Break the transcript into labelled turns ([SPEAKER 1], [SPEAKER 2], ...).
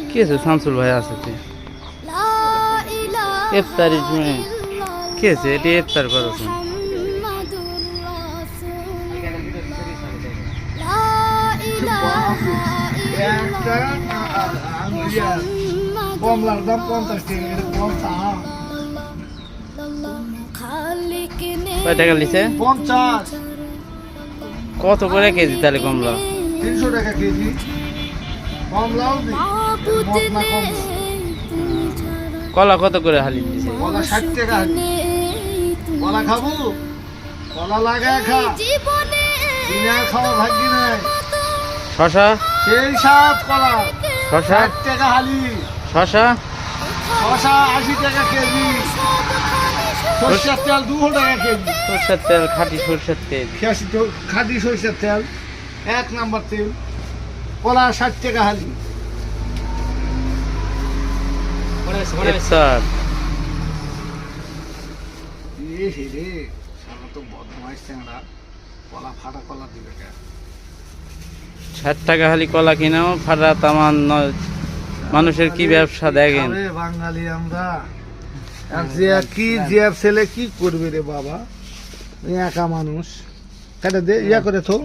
[SPEAKER 1] কি আছে শামসুল ভাই আছে ইফতারির জন্য কি আছে এটি ইফতার করেছেন
[SPEAKER 2] কমলার দাম 50 টাকা
[SPEAKER 1] কয় টাকা লিছে
[SPEAKER 2] 50
[SPEAKER 1] কত করে কেজি তাহলে কমলা
[SPEAKER 2] 300 টাকা কেজি কমলাও দি মত না কম
[SPEAKER 1] কলা কত করে হালি দিছে
[SPEAKER 2] কলা 60 টাকা কলা খাবো কলা লাগা খা কিনা খাওয়া ভাগ্য নাই
[SPEAKER 1] শশা
[SPEAKER 2] সেই সাত কলা
[SPEAKER 1] শশা
[SPEAKER 2] 60 টাকা হালি
[SPEAKER 1] শশা
[SPEAKER 2] শশা 80 টাকা কেজি সরষের তেল 200 টাকা কেজি
[SPEAKER 1] সরষের তেল খাঁটি সরষের তেল
[SPEAKER 2] খাঁটি সরষের তেল 1 নাম্বার তেল কলা 60 টাকা হালি
[SPEAKER 1] ইফতার
[SPEAKER 2] এ রে সারা তো বদমাইশ চ্যাংড়া কলা ফাটা কলা দিবে কে
[SPEAKER 1] 60 টাকা হালি কলা কিনাও ফাটা তামান মানুষের কি ব্যবসা দেখেন
[SPEAKER 2] আরে বাঙালি আমরা আর যে কি যে ছেলে কি করবে রে বাবা একা মানুষ কেটে দে ইয়া করে তো